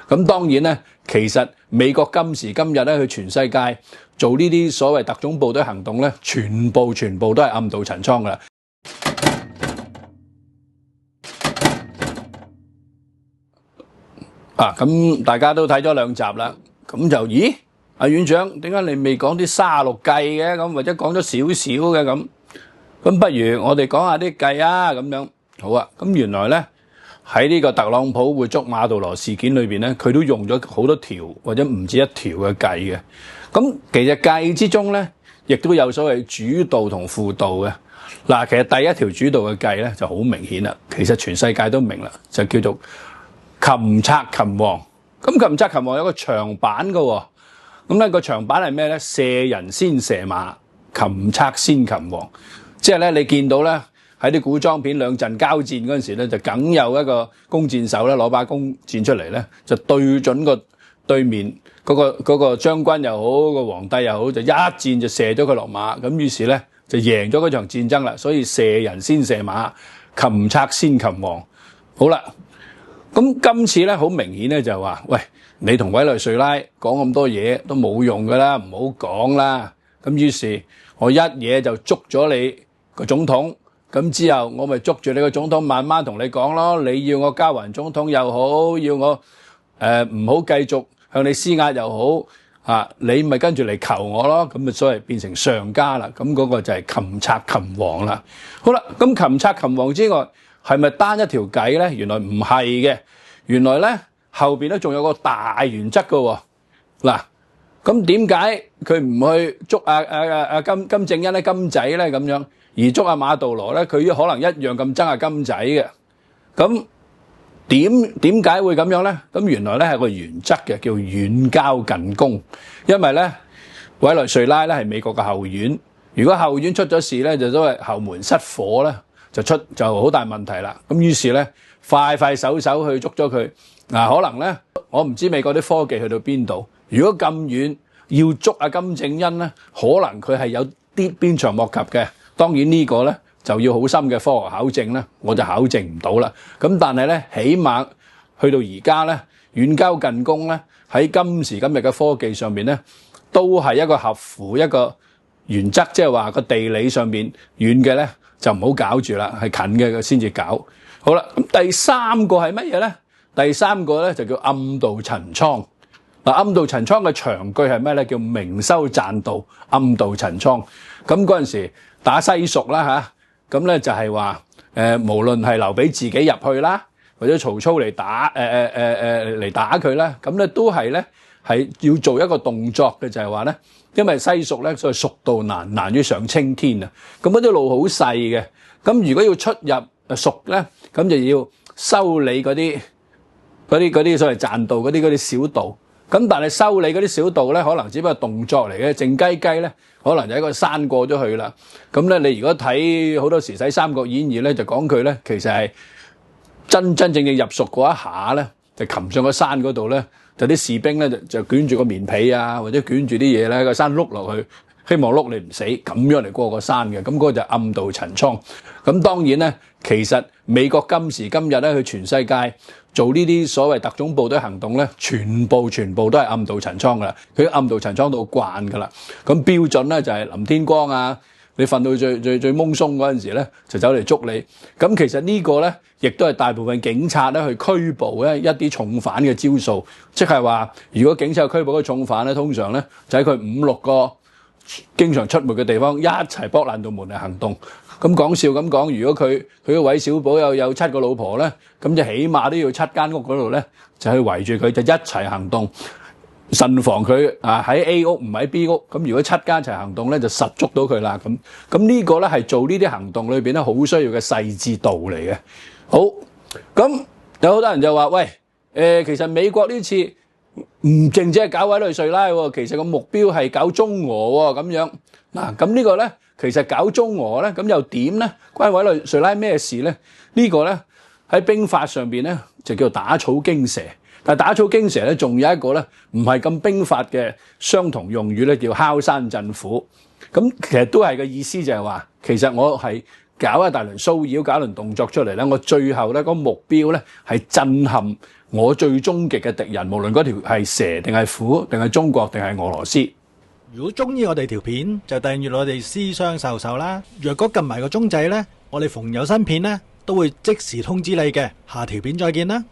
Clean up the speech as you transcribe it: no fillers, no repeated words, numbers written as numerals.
咁當然咧，其實美國今時今日咧，去全世界做呢啲所謂特種部隊行動咧，全部都係暗渡陳倉噶啦。咁大家都睇咗2集啦，咁就咦？阿院長，點解你未講啲36計嘅咁，或者講咗少少嘅咁？咁不如我哋講下啲計啊，咁樣好啊。咁原來咧喺呢個特朗普會捉馬杜羅事件裏邊咧，佢都用咗好多條或者唔止一條嘅計嘅。咁其實計之中咧，亦都有所謂主導同輔導嘅。嗱，其實第一條主導嘅計咧就好明顯啦，其實全世界都明啦，就叫做擒賊擒王。咁擒賊擒王有個長板嘅喎。咁咧個長板係咩咧？射人先射馬，擒賊先擒王。即係咧，你見到咧喺啲古裝片兩陣交戰嗰陣時咧，就梗有一個弓箭手咧攞把弓箭出嚟咧，就對準個對面嗰個將軍又好，個皇帝又好，就一箭就射咗佢落馬。咁於是咧就贏咗嗰場戰爭啦。所以射人先射馬，擒賊先擒王。好啦，咁今次咧好明顯咧就係話，喂，你同委內瑞拉講咁多嘢都冇用噶啦，唔好講啦。咁於是我一嘢就捉咗你個總統，咁之後我咪捉住你個總統慢慢同你講咯。你要我交還總統又好，要我唔好繼續向你施壓又好，你咪跟住嚟求我咯。咁咪所謂變成上家啦。咁嗰個就係擒賊擒王啦。好啦，咁擒賊擒王之外，係咪單一條計咧？原來唔係嘅，原來咧後邊咧仲有個大原則嘅喎。嗱，咁點解佢唔去捉金正恩咧、金仔咧咁樣，而捉馬杜羅咧？佢可能一樣咁憎金仔嘅。咁點解會咁樣咧？咁原來咧係個原則嘅，叫遠交近攻。因為咧委內瑞拉咧係美國嘅後院，如果後院出咗事咧，就所謂後門失火咧，就好大問題啦。咁於是咧快手去捉咗佢。可能咧我唔知美國啲科技去到邊度。如果咁遠要捉金正恩咧，可能佢係有啲鞭長莫及嘅。當然呢個咧就要好深嘅科學考證咧，我就考證唔到啦。咁但係咧，起碼去到而家咧，遠交近攻咧，喺今時今日嘅科技上面咧，都係一個合乎一個原則，即係話個地理上面遠嘅咧就唔好搞住啦，係近嘅先至搞。好啦，咁第三個係乜嘢咧？第三個咧就叫暗渡陳倉。暗渡陳倉嘅長句係咩咧？叫明修棧道，暗渡陳倉。咁嗰陣時打西蜀啦嚇，咁咧就係話無論係劉備自己入去啦，或者曹操嚟打嚟打佢啦，咁咧都係咧係要做一個動作嘅，就係話咧，因為西蜀咧所謂蜀道難於上青天啊，咁嗰啲路好細嘅，咁如果要出入蜀咧，咁就要修理嗰啲所謂棧道嗰啲小道。咁但係修理嗰啲小道咧，可能只不過動作嚟嘅，靜雞雞咧，可能就喺個山過咗去啦。咁咧，你如果睇好多時睇《三國演義》咧，就講佢咧，其實係真正入蜀嗰一下咧，就擒上個山嗰度咧，就啲士兵咧就捲住個棉被啊，或者捲住啲嘢咧，個山碌落去，希望碌你唔死，咁樣嚟過個山嘅。咁嗰個就暗渡陳倉。咁當然咧，其實美國今時今日咧，去全世界做呢啲所謂特種部隊行動咧，全部都係暗渡陳倉噶啦。佢暗渡陳倉到慣噶啦。咁標準咧就係林天光啊，你瞓到最懵鬆嗰陣時咧，就走嚟捉你。咁其實呢個咧，亦都係大部分警察咧去拘捕咧一啲重犯嘅招數。即係話，如果警察拘捕個重犯咧，通常咧就喺佢5-6個經常出沒嘅地方一齊剝爛道門嚟行動。咁講笑咁講，如果佢個韋小寶有7個老婆咧，咁就起碼都要7間屋嗰度咧，就去圍住佢，就一齊行動，慎防佢喺 A 屋唔喺 B 屋。咁如果7間一齊行動咧，就實捉到佢啦。咁呢個咧係做呢啲行動裏邊咧好需要嘅細緻度嚟嘅。好，咁有好多人就話：喂，其實美國呢次唔淨止係搞委內瑞拉喎，其實個目標係搞中俄喎，咁樣嗱，咁呢個咧。其實搞中俄咧，咁又點咧？關委內瑞拉咩事咧？呢個咧喺兵法上邊咧就叫打草驚蛇。但係打草驚蛇咧，仲有一個咧唔係咁兵法嘅相同用語咧，叫敲山震虎。咁其實都係個意思就係話，其實我係搞一大輪騷擾，搞一輪動作出嚟咧，我最後咧個目標咧係震撼我最終極嘅敵人，無論嗰條係蛇定係虎定係中國定係俄羅斯。如果中意我哋條片，就訂閱我哋私相授受啦。若果撳埋個鐘仔呢，我哋逢有新片呢，都會即時通知你嘅。下條片再見啦。